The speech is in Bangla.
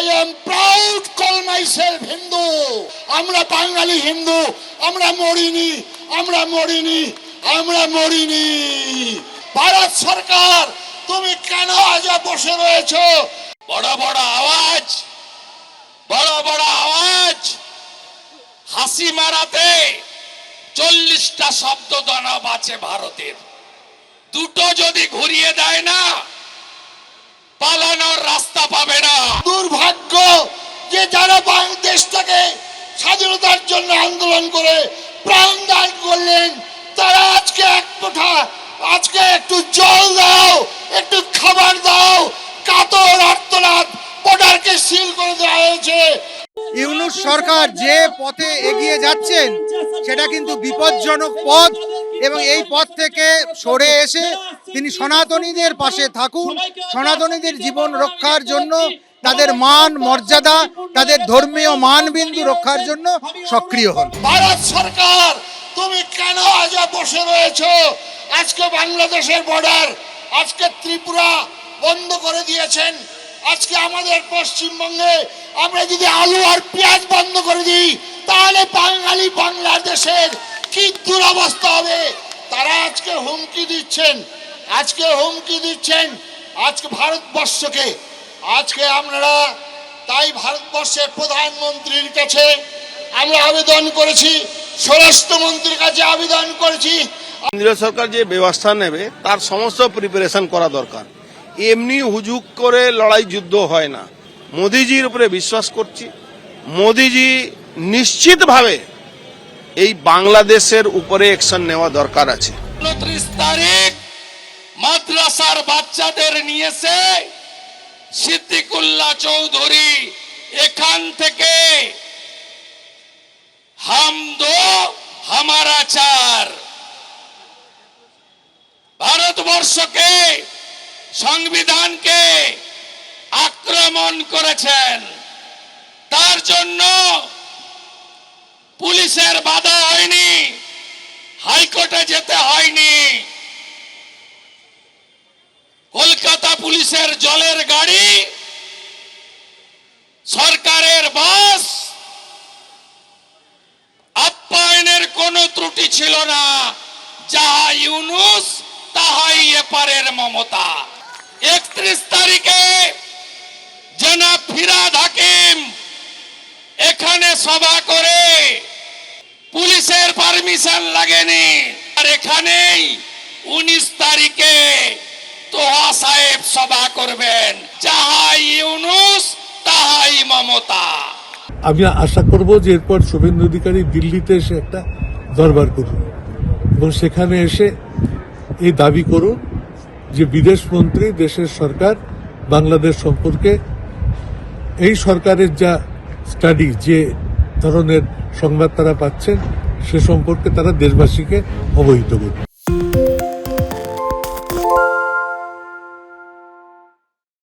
I am proud call myself Hindu. আমরা বাঙালি হিন্দু, আমরা মরিনি, আমরা মরিনি, আমরা মরিনি। ভারত সরকার তুমি কেন আজ বসে রয়েছো? বড় বড় আওয়াজ, বড় বড় আওয়াজ, হাসি মারাতে 40টা শব্দ দানব আছে ভারতের। দুটো যদি ঘুরিয়ে দেয় না, পালানোর রাস্তা পাবে না। দুর্ভাগ্য যে যারা বাংলাদেশটাকে স্বাধীনতার জন্য আন্দোলন করে প্রাণদান করলেন, তারা আজকে এক মুঠা, আজকে একটু জল দাও, একটু খাবার দাও, কাতর আর্তনাদ, বর্ডারকে সিল করে দেওয়া হয়েছে। ইউনূস সরকার যে পথে এগিয়ে যাচ্ছেন সেটা কিন্তু বিপজ্জনক পথ, এবং এই পথ থেকে সরে এসে তিনি সনাতনীদের পাশে থাকুন, সনাতনীদের জীবন রক্ষার জন্য, তাদের মান মর্যাদা, তাদের ধর্মীয় মানবিন্দু রক্ষার জন্য সক্রিয় হন। ভারত সরকার তুমি কেন আজ বসে রয়েছো? আজকে বাংলাদেশের বর্ডার, আজকে ত্রিপুরা বন্ধ করে দিয়েছেন। আজকে আমাদের পশ্চিমবঙ্গে আমরা যদি আলু আর পেঁয়াজ বন্ধ করে দিই, তাহলে বাঙালি বাংলাদেশের কি দুরবস্থা হবে। তারা আজকে হুমকি দিচ্ছেন, আজকে হুমকি দিচ্ছেন আজকে ভারতবর্ষকে। আজকে আমরা তাই ভারতবর্ষের প্রধানমন্ত্রীর কাছে আমরা আবেদন করেছি, স্বরাষ্ট্রমন্ত্রীর কাছে আবেদন করেছি। কেন্দ্রীয় সরকার যে ব্যবস্থা নেবে তার সমস্ত প্রিপারেশন করা দরকার। এমনি হুজুক করে লড়াই যুদ্ধ হয় না। মোদিজির উপরে বিশ্বাস করছি, মোদিজি নিশ্চিতভাবে এই বাংলাদেশের উপরে অ্যাকশন নেওয়া দরকার আছে। 29 তারিখ মাদ্রাসার বাচ্চাদের নিয়েছে সিদ্দিকুল্লাহ চৌধুরী এখান থেকে হাম দো হামারা চার, ভারতবর্ষকে, সংবিধানকে আক্রমণ করেছেন। তার জন্য পুলিশের বাধা হয়নি, হাইকোর্টে যেতে হয়নি। কলকাতা পুলিশের জলের গাড়ি, সরকারের বাস, আপ্যায়নের কোনো ত্রুটি ছিল না। যাহা ইউনূস তাহাই এপারের মমতা। 31 তারিখে জনাব ফিরহাদ হাকিম এখানে সভা করে পুলিশের পারমিশন লাগেনি। আর এখানেই 19 তারিখে তোহা সাহেব সভা করবেন। যাহা ইউনূস তাহাই মমতা। আমি আশা করব যে এরপর শুভেন্দু অধিকারী দিল্লিতে এসে একটা দরবার করুন এবং সেখানে এসে এই দাবি করুন যে বিদেশ মন্ত্রী, দেশের সরকার বাংলাদেশ সম্পর্কে এই সরকারের যা স্টাডি, যে ধরনের সংবাদ তারা পাচ্ছেন সে সম্পর্কে তারা দেশবাসীকে অবহিত করুন।